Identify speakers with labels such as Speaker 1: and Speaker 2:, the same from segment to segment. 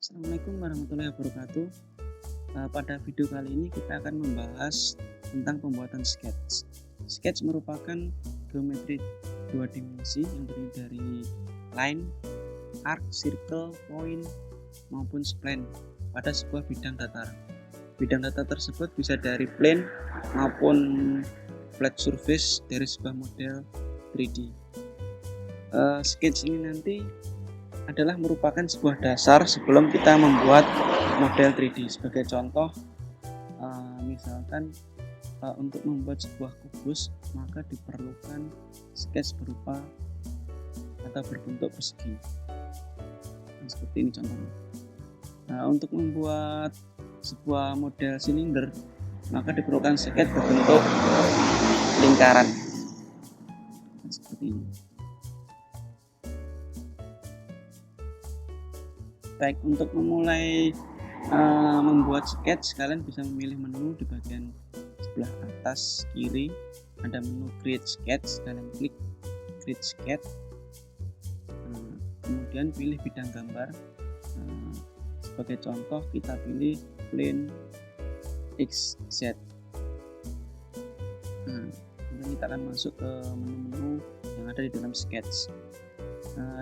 Speaker 1: Assalamualaikum warahmatullahi wabarakatuh. Pada video kali ini kita akan membahas tentang pembuatan sketch. Sketch merupakan geometri dua dimensi yang terdiri dari line, arc, circle, point, maupun spline pada sebuah bidang datar. Bidang datar tersebut bisa dari plane maupun flat surface dari sebuah model 3D. Sketch ini nanti adalah merupakan sebuah dasar sebelum kita membuat model 3D. Sebagai contoh, misalkan untuk membuat sebuah kubus maka diperlukan sketch berupa atau berbentuk persegi. Seperti ini contohnya. Untuk membuat sebuah model silinder maka diperlukan sketch berbentuk lingkaran. Seperti ini. Baik, untuk memulai membuat sketch, kalian bisa memilih menu di bagian sebelah atas kiri. Ada menu create sketch, kalian klik create sketch, kemudian pilih bidang gambar. Sebagai contoh kita pilih plane XZ. Kemudian kita akan masuk ke menu-menu yang ada di dalam sketch.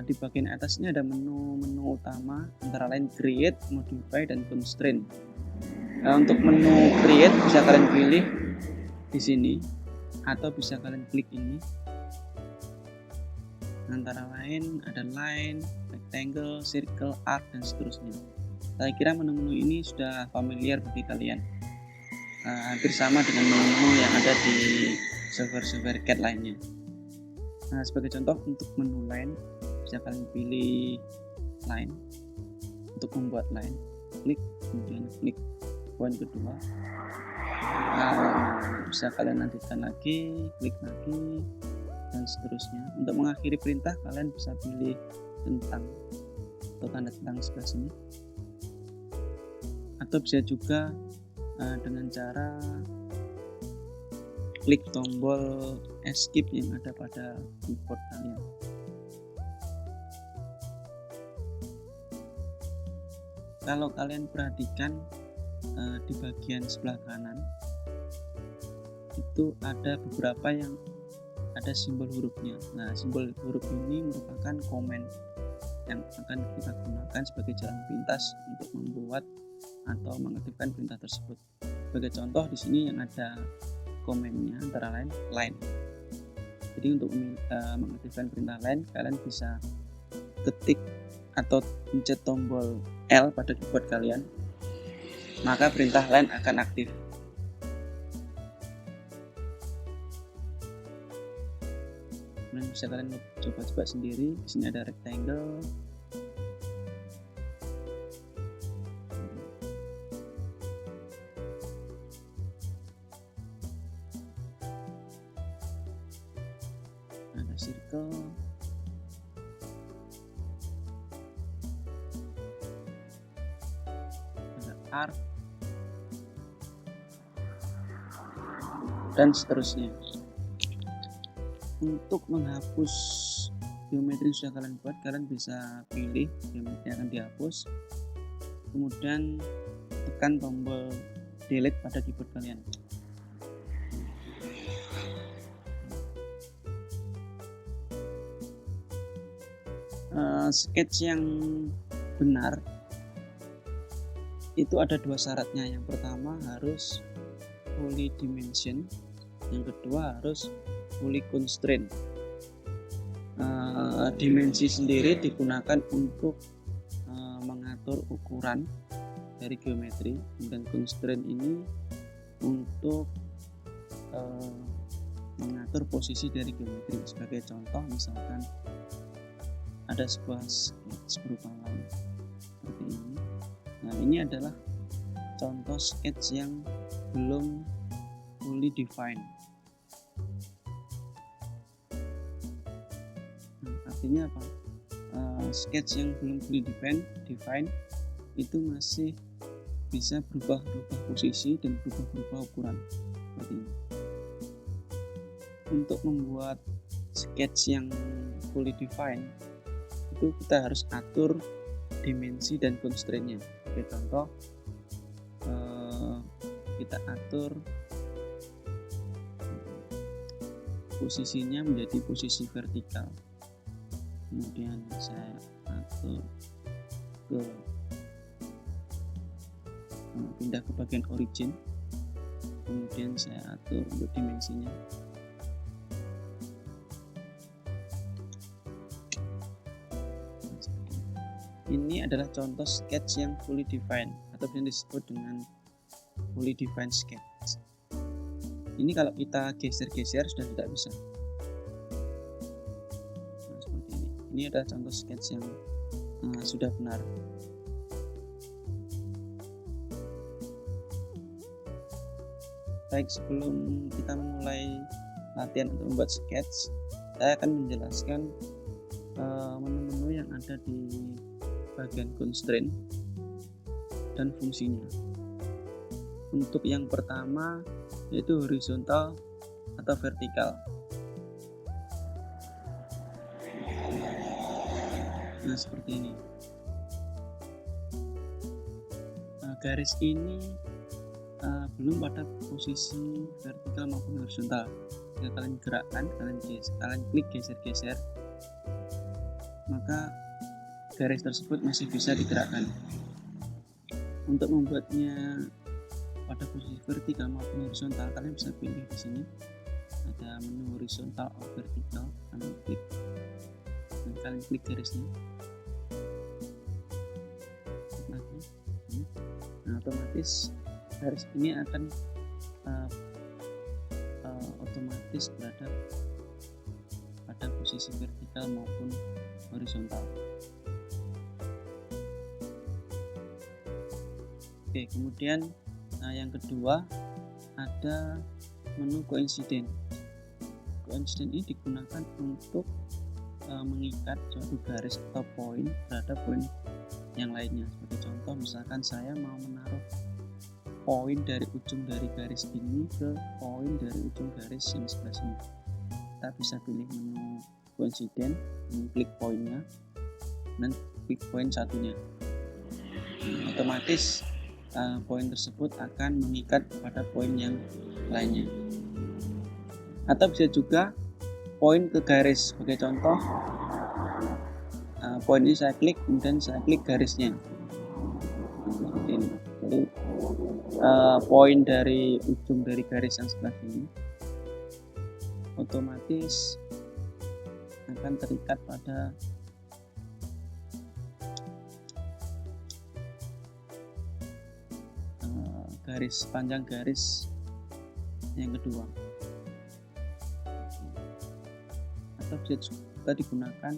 Speaker 1: Di bagian atas ini ada menu-menu utama, antara lain create, modify, dan constraint. Untuk menu create bisa kalian pilih di sini atau bisa kalian klik ini. Antara lain ada line, rectangle, circle, arc, dan seterusnya. Saya kira menu-menu ini sudah familiar bagi kalian. Hampir sama dengan menu-menu yang ada di software-software CAD lainnya. Sebagai contoh untuk menu line bisa kalian pilih line. Untuk membuat line, klik, kemudian klik poin kedua. Bisa kalian lanjutkan lagi, klik lagi, dan seterusnya. Untuk mengakhiri perintah kalian bisa pilih tentang atau tanda tentang sebelah sini, atau bisa juga dengan cara klik tombol escape yang ada pada keyboard kalian. Kalau kalian perhatikan di bagian sebelah kanan itu ada beberapa yang ada simbol hurufnya. Simbol huruf ini merupakan komen yang akan kita gunakan sebagai jalan pintas untuk membuat atau mengaktifkan perintah tersebut. Sebagai contoh di sini yang ada komennya antara lain line. Jadi untuk mengaktifkan perintah line, kalian bisa ketik atau pencet tombol L pada keyboard kalian, maka perintah line akan aktif. Kemudian bisa kalian coba sendiri. Di sini ada rectangle, ada circle, ada arc, dan seterusnya. Untuk menghapus geometri yang sudah kalian buat, kalian bisa pilih geometri yang akan dihapus, kemudian tekan tombol delete pada keyboard kalian. Sketch yang benar itu ada dua syaratnya. Yang pertama harus fully dimension, yang kedua harus fully constraint. Dimensi sendiri digunakan untuk mengatur ukuran dari geometri, dan constraint ini untuk mengatur posisi dari geometri. Sebagai contoh, misalkan ada sebuah sketch berupa line seperti ini. Ini adalah contoh sketch yang belum fully defined. Artinya apa? Sketch yang belum fully defined itu masih bisa berubah posisi dan berubah ukuran seperti ini. Untuk membuat sketch yang fully defined itu kita harus atur dimensi dan constraint-nya. Oke, contoh kita atur posisinya menjadi posisi vertikal, kemudian saya atur ke pindah ke bagian origin, kemudian saya atur untuk dimensinya. Ini adalah contoh sketch yang fully defined atau yang disebut dengan fully defined sketch. Ini kalau kita geser-geser sudah tidak bisa. Nah, seperti ini. Ini adalah contoh sketch yang sudah benar. Baik, sebelum kita memulai latihan untuk membuat sketch, saya akan menjelaskan menu-menu yang ada di bagian constraint dan fungsinya. Untuk yang pertama yaitu horizontal atau vertikal. Nah, seperti ini. Garis ini belum pada posisi vertikal maupun horizontal. Jika kalian gerakkan, kalian klik geser-geser, maka garis tersebut masih bisa digerakkan. Untuk membuatnya pada posisi vertikal maupun horizontal, kalian bisa pilih di sini ada menu horizontal atau vertikal, kalian klik dan kalian klik garisnya. Nah, otomatis garis ini akan otomatis berada pada posisi vertikal maupun horizontal. Oke, kemudian yang kedua ada menu coincident. Coincident ini digunakan untuk mengikat suatu garis atau poin terhadap poin yang lainnya. Sebagai contoh, misalkan saya mau menaruh poin dari ujung dari garis ini ke poin dari ujung garis yang sebelah sini. Kita bisa pilih menu coincident, klik poinnya dan klik poin satunya. Otomatis poin tersebut akan mengikat pada poin yang lainnya. Atau bisa juga poin ke garis. Sebagai contoh, poin ini saya klik, kemudian saya klik garisnya. Seperti ini. Jadi poin dari ujung dari garis yang sebelah sini otomatis akan terikat pada garis panjang garis yang kedua. Atau bisa juga digunakan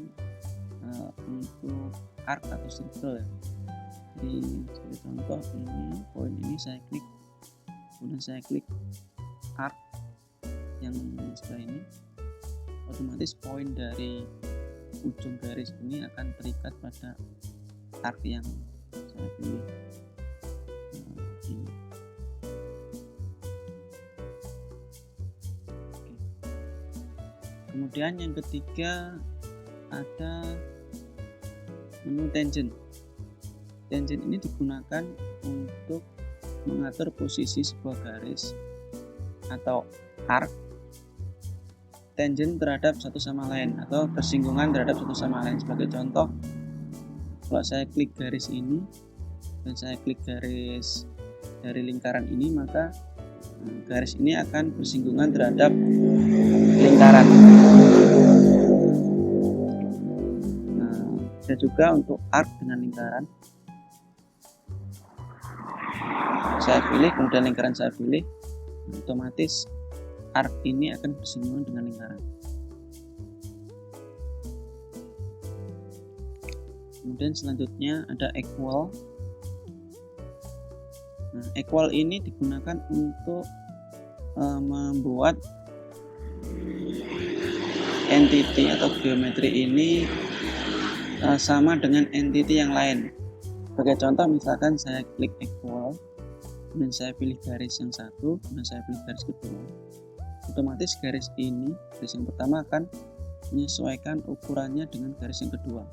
Speaker 1: untuk arc atau circle ya. Jadi sebagai contoh, ini poin ini saya klik, kemudian saya klik arc yang sebelah ini, otomatis poin dari ujung garis ini akan terikat pada arc yang saya pilih. Ini. Oke. Kemudian yang ketiga ada menu tangent. Tangent ini digunakan untuk mengatur posisi sebuah garis atau arc tangent terhadap satu sama lain atau bersinggungan terhadap satu sama lain. Sebagai contoh, kalau saya klik garis ini dan saya klik garis dari lingkaran ini, maka garis ini akan bersinggungan terhadap lingkaran. Bisa juga untuk arc dengan lingkaran. Saya pilih, kemudian lingkaran saya pilih, otomatis arc ini akan bersinggungan dengan lingkaran. Kemudian selanjutnya ada equal. Nah, equal ini digunakan untuk membuat entity atau geometri ini sama dengan entity yang lain. Sebagai contoh, misalkan saya klik equal, kemudian saya pilih garis yang satu, kemudian saya pilih garis kedua, otomatis garis ini, garis yang pertama akan menyesuaikan ukurannya dengan garis yang kedua.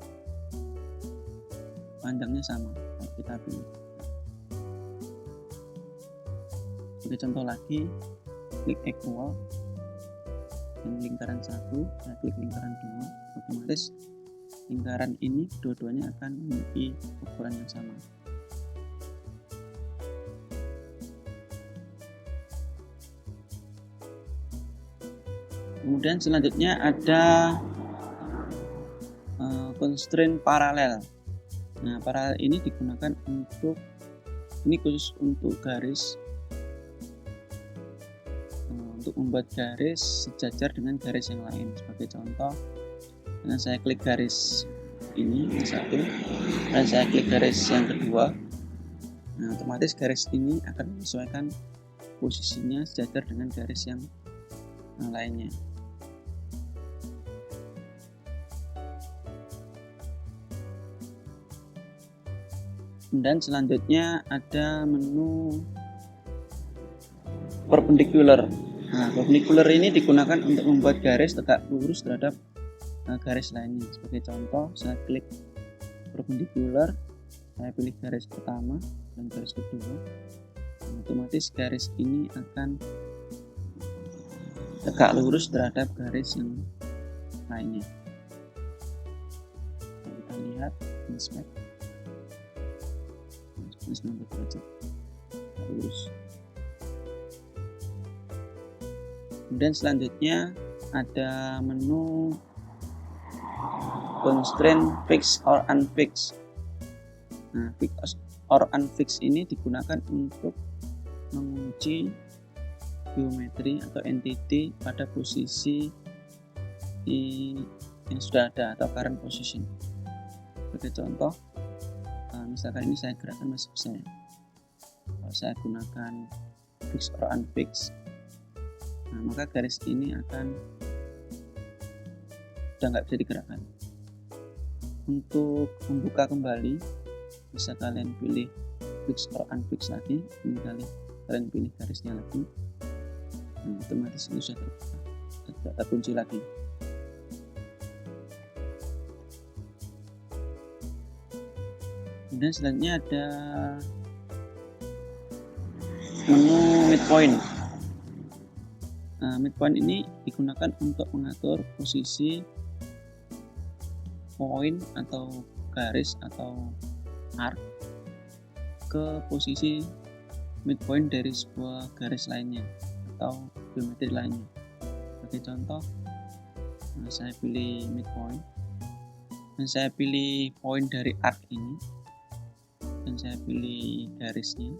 Speaker 1: panjangnya sama kalau kita pilih. Sebagai contoh lagi, klik equal dan lingkaran 1, saya klik lingkaran 2, otomatis lingkaran ini dua-duanya akan memiliki ukuran yang sama. Kemudian selanjutnya ada constraint paralel. Nah, paralel ini digunakan ini khusus untuk garis, untuk membuat garis sejajar dengan garis yang lain. Sebagai contoh, dengan saya klik garis ini yang satu dan saya klik garis yang kedua, nah otomatis garis ini akan menyesuaikan posisinya sejajar dengan garis yang lainnya. Dan selanjutnya ada menu perpendicular. Nah, perpendicular ini digunakan untuk membuat garis tegak lurus terhadap garis lainnya. Sebagai contoh, saya klik perpendicular, saya pilih garis pertama dan garis kedua. Otomatis garis ini akan tegak lurus terhadap garis yang lainnya. Kita lihat inspect 90 derajat lurus. Kemudian selanjutnya ada menu constraint fix or unfix. Nah, fix or unfix ini digunakan untuk mengunci geometri atau entity pada posisi yang sudah ada atau current position. Sebagai contoh, misalkan ini saya gerakkan masih bisa ya. Kalau saya gunakan fix or unfix, nah maka garis ini akan sudah nggak bisa digerakkan. Untuk membuka kembali, bisa kalian pilih fix or unfix lagi. Ini kalian pilih garisnya lagi. Nah, otomatis ini sudah tidak terkunci lagi. Kemudian selanjutnya ada menu midpoint. Nah, midpoint ini digunakan untuk mengatur posisi point atau garis atau arc ke posisi midpoint dari sebuah garis lainnya atau geometri lainnya. Sebagai contoh, saya pilih midpoint dan saya pilih point dari arc ini dan saya pilih garisnya.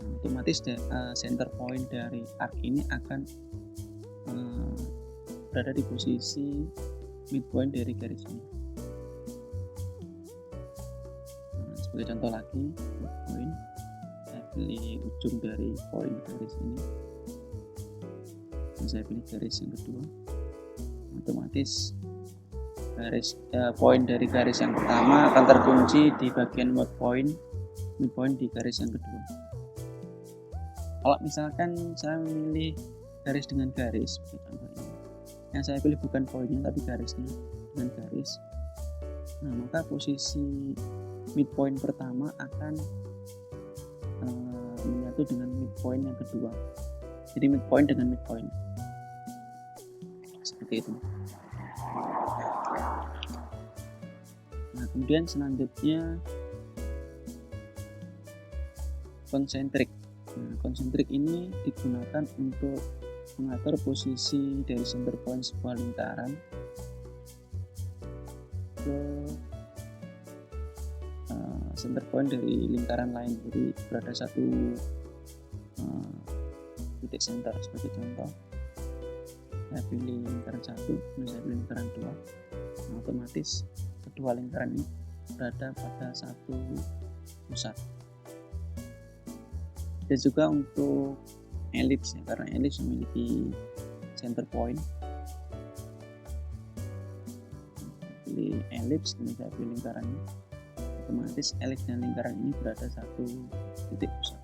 Speaker 1: Nah, otomatis center point dari arc ini akan berada di posisi midpoint dari garis ini. Nah, sebagai contoh lagi, midpoint, saya pilih ujung dari point garis ini dan saya pilih garis yang kedua. Otomatis garis point dari garis yang pertama akan terkunci di bagian midpoint di garis yang kedua. Kalau misalkan saya memilih garis dengan garis, contohnya, yang saya pilih bukan poinnya tapi garisnya dengan garis, nah maka posisi midpoint pertama akan menyatu dengan midpoint yang kedua. Jadi midpoint dengan midpoint seperti itu. Nah, kemudian selanjutnya konsentrik. Nah, konsentrik ini digunakan untuk mengatur posisi dari center point sebuah lingkaran ke center point dari lingkaran lain. Jadi berada satu titik center. Sebagai contoh, saya pilih lingkaran 1 dan saya pilih lingkaran 2. Nah, otomatis kedua lingkaran ini berada pada satu pusat. Dan juga untuk elips ya, karena elips memiliki center point. Pilih elips dan saya pilih lingkarannya. Otomatis elips dan lingkaran ini berada satu titik pusat.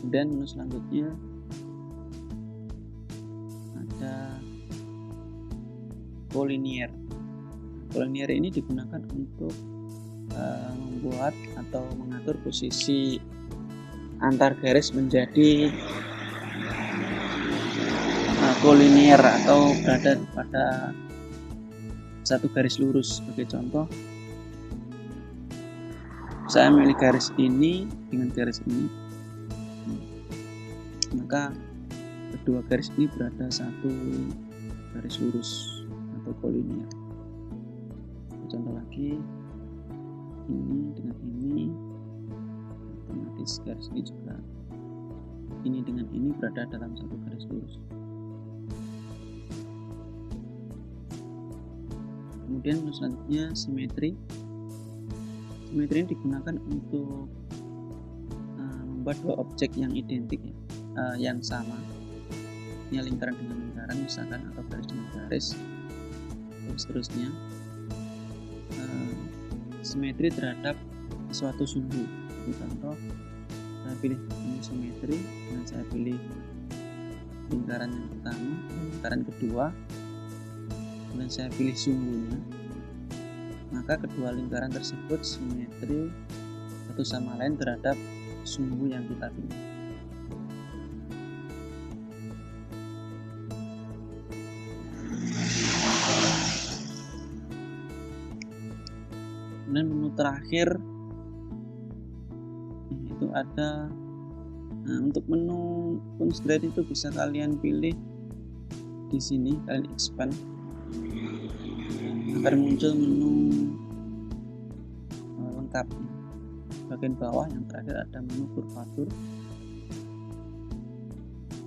Speaker 1: Kemudian menu selanjutnya ada collinear. Collinear ini digunakan untuk membuat atau mengatur posisi antar garis menjadi collinear atau berada pada satu garis lurus. Sebagai contoh, saya memilih garis ini dengan garis ini, maka kedua garis ini berada satu garis lurus atau collinear. Contoh lagi, ini dengan ini, otomatis garis ini juga, ini dengan ini berada dalam satu garis lurus. Kemudian selanjutnya simetri. Simetri ini digunakan untuk membuat dua objek yang identik, yang sama, ini lingkaran dengan lingkaran misalkan, atau garis dengan garis, dan seterusnya. Simetri terhadap suatu sumbu. Contoh, saya pilih ini simetri, dan saya pilih lingkaran yang pertama, lingkaran kedua, dan saya pilih sumbunya, maka kedua lingkaran tersebut simetri satu sama lain terhadap sumbu yang kita pilih. Kemudian menu terakhir itu ada, untuk menu constraint itu bisa kalian pilih di sini, kalian expand akan muncul menu lengkap. Bagian bawah yang terakhir ada menu kurvatur.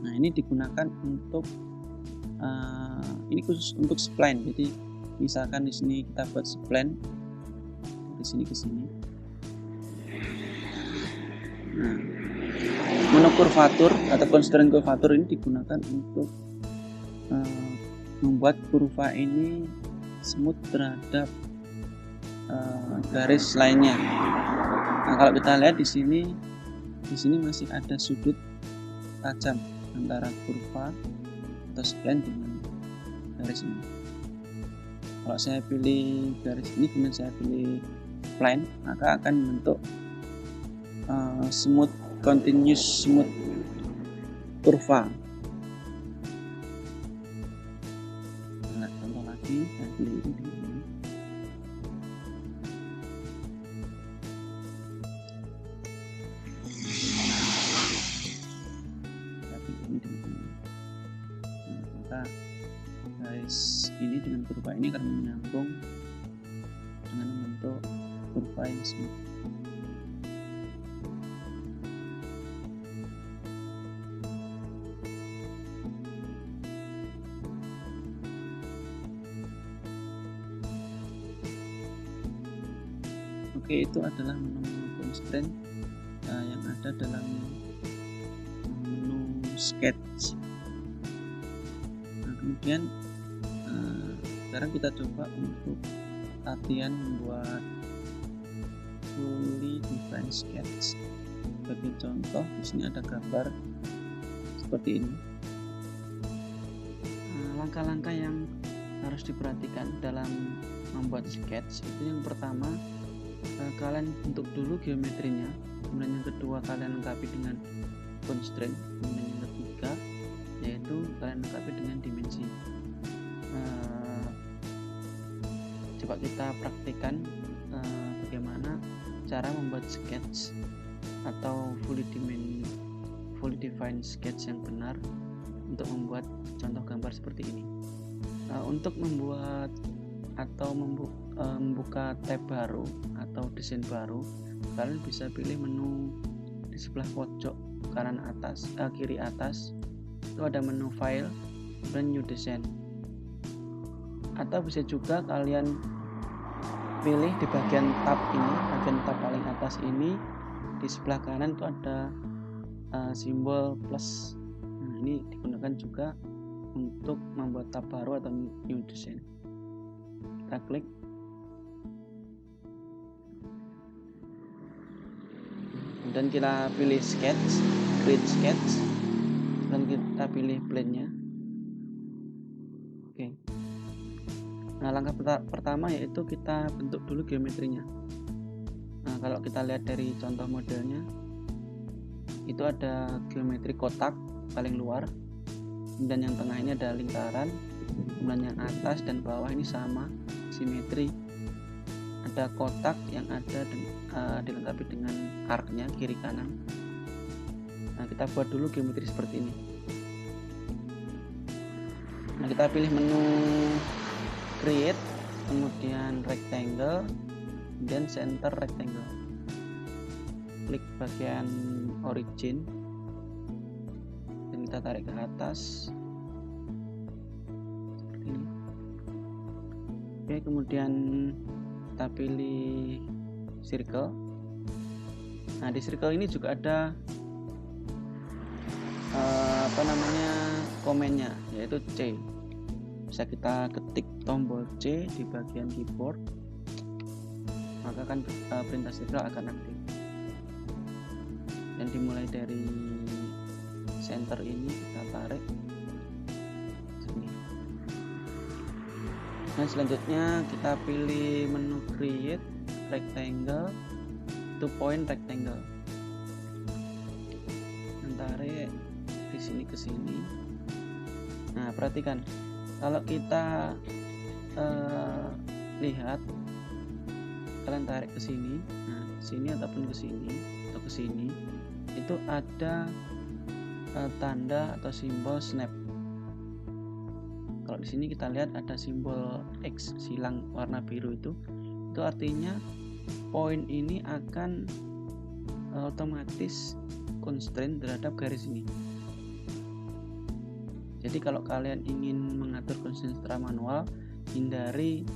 Speaker 1: Nah, ini digunakan untuk ini khusus untuk spline. Jadi misalkan di sini kita buat spline di sini ke sini. Nah, menu kurvatur atau constraint kurvatur ini digunakan untuk membuat kurva ini smooth terhadap garis lainnya. Nah, kalau kita lihat di sini masih ada sudut tajam antara kurva atau spline dengan garis ini. Kalau saya pilih garis ini kemudian saya pilih spline, maka akan membentuk smooth kurva. Nah, contoh lagi, saya pilih ini. Maka garis ini dengan kurva ini akan menyambung dengan membentuk kurva yang smooth. Oke, itu adalah menu constraint yang ada dalam menu sketch. Nah, kemudian sekarang kita coba untuk latihan membuat fully defined sketch. Sebagai contoh, di sini ada gambar seperti ini. Langkah-langkah yang harus diperhatikan dalam membuat sketch itu, yang pertama, kalian bentuk dulu geometrinya, kemudian yang kedua kalian lengkapi dengan constraint, kemudian yang ketiga yaitu kalian lengkapi dengan dimensi. Coba kita praktikkan bagaimana cara membuat sketch atau fully defined sketch yang benar untuk membuat contoh gambar seperti ini. Untuk membuat atau membuka tab baru atau desain baru, kalian bisa pilih menu di sebelah pojok kanan atas, kiri atas itu ada menu file dan new design. Atau bisa juga kalian pilih di bagian tab ini, bagian tab paling atas ini, di sebelah kanan itu ada simbol plus. Nah, ini digunakan juga untuk membuat tab baru atau new design. Kita klik, dan kita pilih sketch, create sketch, dan kita pilih plane-nya. Oke. langkah pertama yaitu kita bentuk dulu geometrinya. Nah, kalau kita lihat dari contoh modelnya, itu ada geometri kotak paling luar, dan yang tengah ini ada lingkaran, kemudian yang atas dan bawah ini sama, simetri. Ada kotak yang ada dilengkapi dengan arcnya kiri kanan. Nah, kita buat dulu geometri seperti ini. Nah, kita pilih menu create, kemudian rectangle, dan center rectangle. Klik bagian origin dan kita tarik ke atas seperti ini. Oke, kemudian kita pilih circle. Nah, di circle ini juga ada komennya, yaitu C. Bisa kita ketik tombol C di bagian keyboard, maka kan perintah circle akan aktif. Dan dimulai dari center ini kita tarik sini. Nah, selanjutnya kita pilih menu create rectangle, 2 point rectangle. Tarik di sini ke sini. Nah, perhatikan kalau kita lihat, kalian tarik ke sini, nah sini ataupun ke sini atau ke sini, itu ada tanda atau simbol snap. Kalau di sini kita lihat ada simbol X silang warna biru, itu artinya poin ini akan otomatis constraint terhadap garis ini. Jadi kalau kalian ingin mengatur constraint secara manual, hindari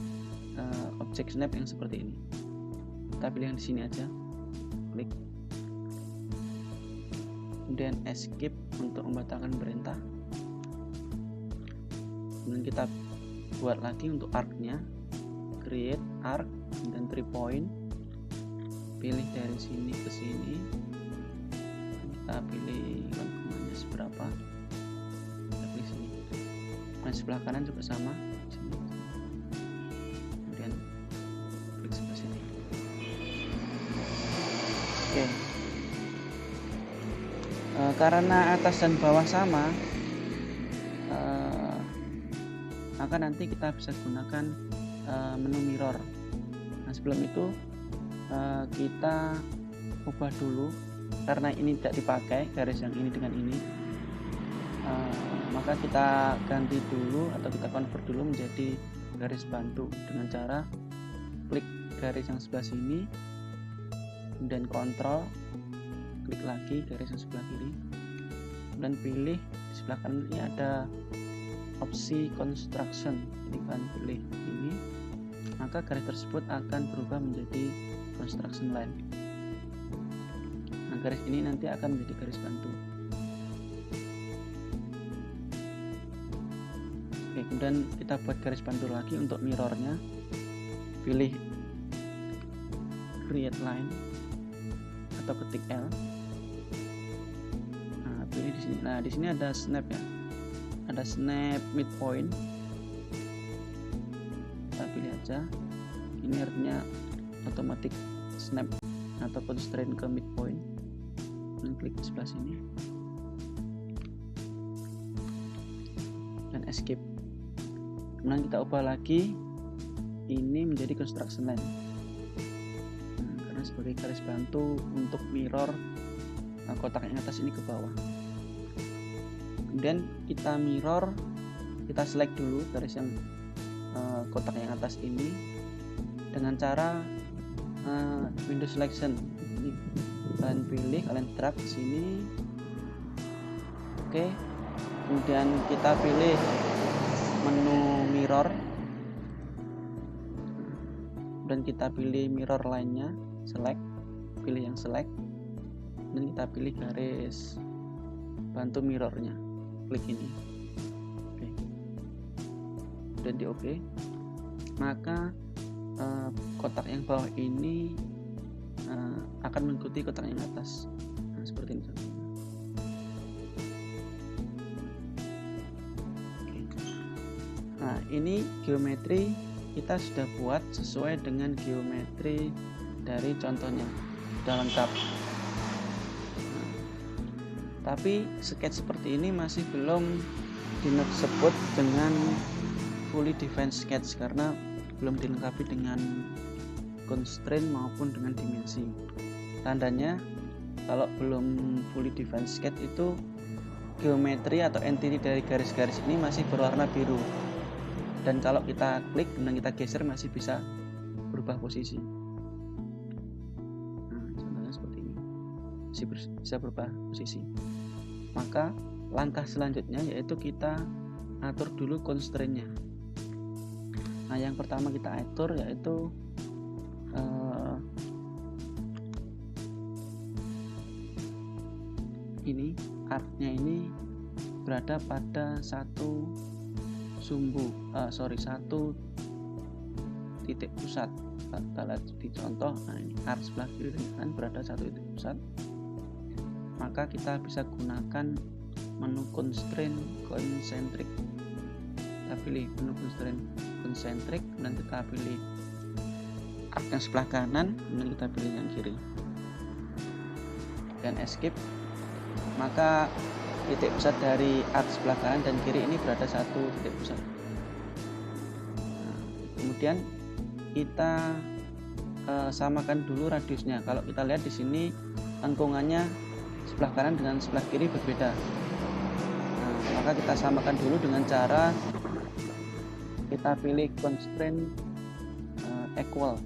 Speaker 1: objek snap yang seperti ini. Kita pilih yang di sini aja, klik, kemudian escape untuk membatalkan perintah. Kemudian kita buat lagi untuk arc-nya, create arc dan 3 point, pilih dari sini ke sini, kita pilih lengkungannya seberapa, kita pilih sini. Nah, sebelah kanan juga sama, sini. Kemudian klik sebelah sini. Oke. Karena atas dan bawah sama, maka nanti kita bisa gunakan menu mirror. Nah, sebelum itu kita ubah dulu, karena ini tidak dipakai garis yang ini dengan ini, maka kita ganti dulu atau kita convert dulu menjadi garis bantu dengan cara klik garis yang sebelah sini, kemudian kontrol, klik lagi garis yang sebelah kiri, dan pilih di sebelah kanan ini ada opsi construction. Jadi kalian pilih ini, maka garis tersebut akan berubah menjadi construction line. Nah, garis ini nanti akan menjadi garis bantu. Oke, kemudian kita buat garis bantu lagi untuk mirrornya. Pilih create line atau ketik L. Nah, pilih di sini. Nah, di sini ada snap ya. Ada snap midpoint. Kita pilih aja. Ini artinya automatic snap atau constraint ke midpoint. Dan klik di sebelah sini. Dan escape. Kemudian kita ubah lagi ini menjadi construction line. Nah, karena sebagai garis bantu untuk mirror kotak yang atas ini ke bawah. Kemudian kita mirror, kita select dulu garis yang kotak yang atas ini dengan cara window selection. Ini kalian pilih, kalian drag ke sini. Oke. Kemudian kita pilih menu mirror dan kita pilih mirror lainnya, select, pilih yang select, dan kita pilih garis bantu mirrornya, klik ini. Oke. Dan di OK, maka kotak yang bawah ini akan mengikuti kotak yang atas. Nah, seperti ini. Nah, ini geometri kita sudah buat sesuai dengan geometri dari contohnya, sudah lengkap. Nah, tapi sketch seperti ini masih belum disebut dengan fully defined sketch karena belum dilengkapi dengan constraint maupun dengan dimensi. Tandanya kalau belum fully defined sketch itu geometri atau entity dari garis-garis ini masih berwarna biru, dan kalau kita klik dan kita geser masih bisa berubah posisi. Nah, contohnya seperti ini, bisa berubah posisi. Maka langkah selanjutnya yaitu kita atur dulu constraint-nya. Nah, yang pertama kita atur yaitu ini artnya ini berada pada satu titik pusat. Kita lihat di contoh, nah ini art sebelah kiri dan kanan berada satu titik pusat, maka kita bisa gunakan menu constraint concentric. Kita pilih menu constraint concentric dan kita pilih art yang sebelah kanan, kemudian kita pilih yang kiri dan escape. Maka titik pusat dari art sebelah kanan dan kiri ini berada satu titik pusat. Nah, kemudian kita samakan dulu radiusnya. Kalau kita lihat di sini lengkungannya sebelah kanan dengan sebelah kiri berbeda. Nah, maka kita samakan dulu dengan cara kita pilih constraint equal.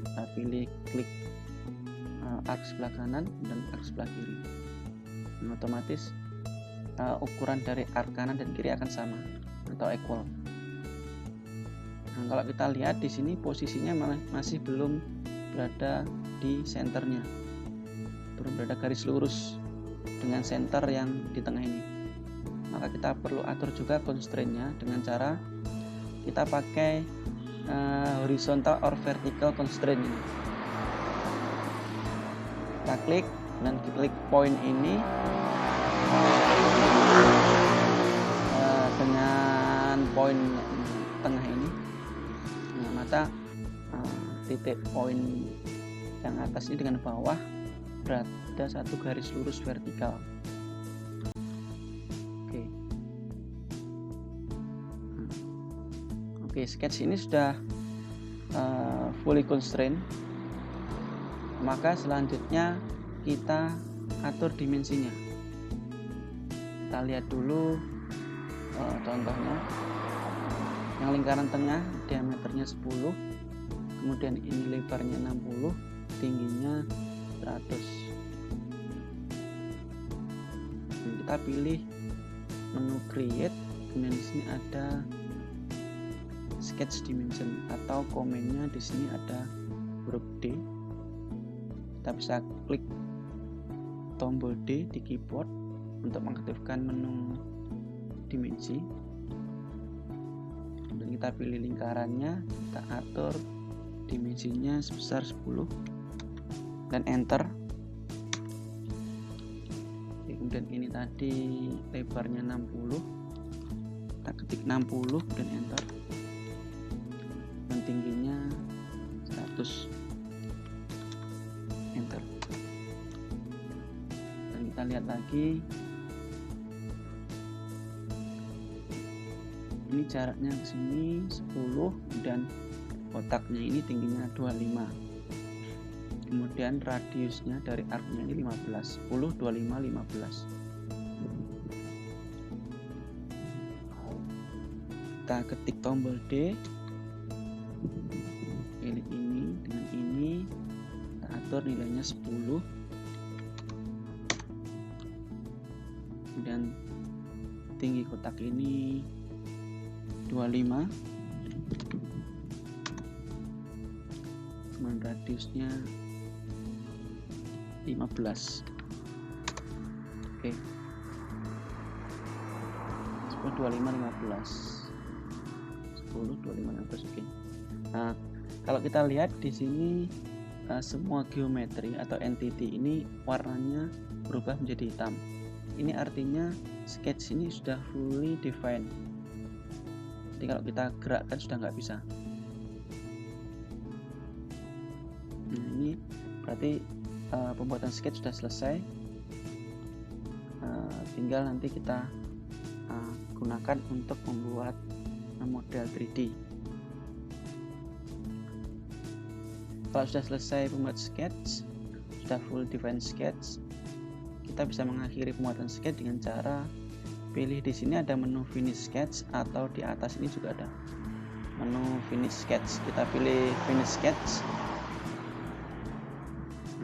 Speaker 1: Kita pilih klik arc sebelah kanan dan arc sebelah kiri. Nah, otomatis ukuran dari arc kanan dan kiri akan sama atau equal. Nah, kalau kita lihat di sini posisinya masih belum berada di senternya, belum berada garis lurus dengan center yang di tengah ini. Maka kita perlu atur juga constraint-nya dengan cara kita pakai horizontal or vertical constraint ini. Kita klik dan klik point ini dengan poin tengah ini. Nah, maka titik poin yang atas ini dengan bawah berada satu garis lurus vertikal. Oke, sketch ini sudah fully constrained. Maka selanjutnya kita atur dimensinya. Kita lihat dulu contohnya. Yang lingkaran tengah diameternya 10, kemudian ini lebarnya 60, tingginya 100. Dan kita pilih menu create, kemudian di sini ada sketch dimension atau komennya di sini ada huruf D. Kita bisa klik tombol D di keyboard untuk mengaktifkan menu dimensi. Dan kita pilih lingkarannya, kita atur dimensinya sebesar 10 dan enter. Kemudian ini tadi lebarnya 60, kita ketik 60 dan enter, dan tingginya 100, enter. Dan kita lihat lagi, ini jaraknya ke sini 10 dan kotaknya ini tingginya 25. Kemudian radiusnya dari arcnya ini 15, 10, 25, 15. Kita ketik tombol D, pilih ini dengan ini, kita atur nilainya 10. Kemudian tinggi kotak ini 25, kemudian radiusnya 15. Oke. 10, 25, 15. 10, 25, 15. Oke. Nah, kalau kita lihat di sini semua geometri atau entity ini warnanya berubah menjadi hitam. Ini artinya sketch ini sudah fully defined. Jadi kalau kita gerakkan sudah nggak bisa. Nah, ini berarti pembuatan sketch sudah selesai. Tinggal nanti kita gunakan untuk membuat model 3D. Kalau sudah selesai pembuat sketch, sudah full define sketch, kita bisa mengakhiri pembuatan sketch dengan cara pilih di sini ada menu finish sketch, atau di atas ini juga ada menu finish sketch. Kita pilih finish sketch,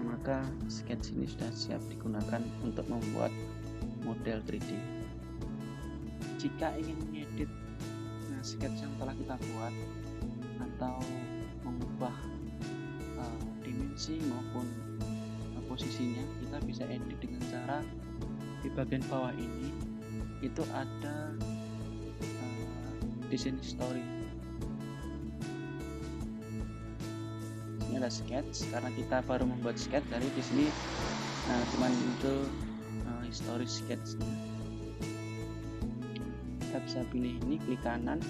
Speaker 1: maka sketch ini sudah siap digunakan untuk membuat model 3D. Jika ingin mengedit sketch yang telah kita buat atau mengubah dimensi maupun posisinya, kita bisa edit dengan cara di bagian bawah ini itu ada design history. Ini ada sketch, karena kita baru membuat sketch, dari di sini cuma muncul history sketchnya. Kita bisa pilih ini, klik kanan,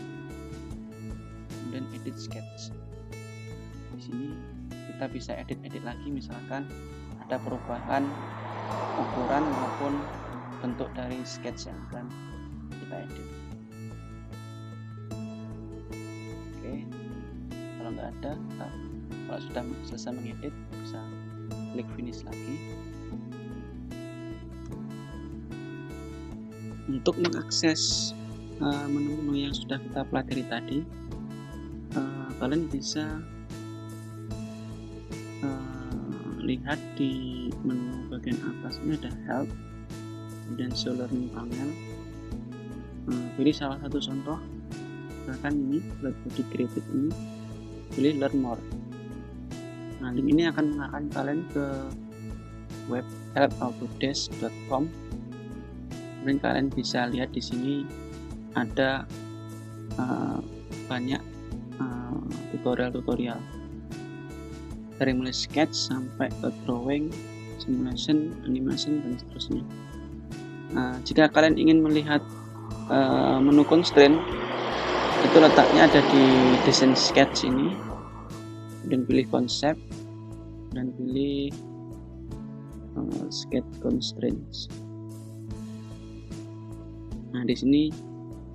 Speaker 1: kemudian edit sketch. Di sini kita bisa edit lagi, misalkan ada perubahan ukuran maupun bentuk dari sketch yang akan kita edit. Oke, kalau nggak ada, kalau sudah selesai mengedit, bisa klik finish lagi. Untuk mengakses menu-menu yang sudah kita pelajari tadi, kalian bisa lihat di menu bagian atas ini ada help, kemudian show learning panel. Pilih salah satu contoh, misalkan ini Black Body Creative ini, pilih learn more. Nah, link ini akan mengarahkan kalian ke web helpautodesk.com. Kemudian kalian bisa lihat di sini ada banyak tutorial dari mulai sketch sampai ke drawing, simulation, animation, dan seterusnya. Jika kalian ingin melihat menu constraint, itu letaknya ada di design sketch ini, dan pilih konsep dan pilih sketch constraints. Nah, di sini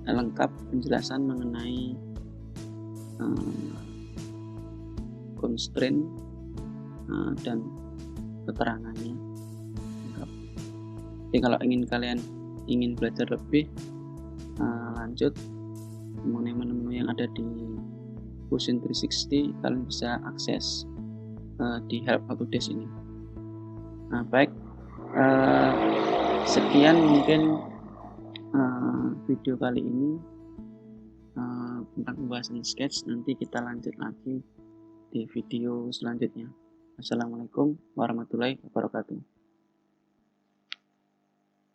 Speaker 1: lengkap penjelasan mengenai constraint dan keterangannya lengkap. Jadi kalau kalian ingin belajar lebih lanjut mengenai menu-menu yang ada di Fusion 360, kalian bisa akses di Help Autodesk ini. Nah, baik, sekian mungkin video kali ini tentang pembahasan sketch. Nanti kita lanjut lagi di video selanjutnya. Assalamualaikum warahmatullahi wabarakatuh.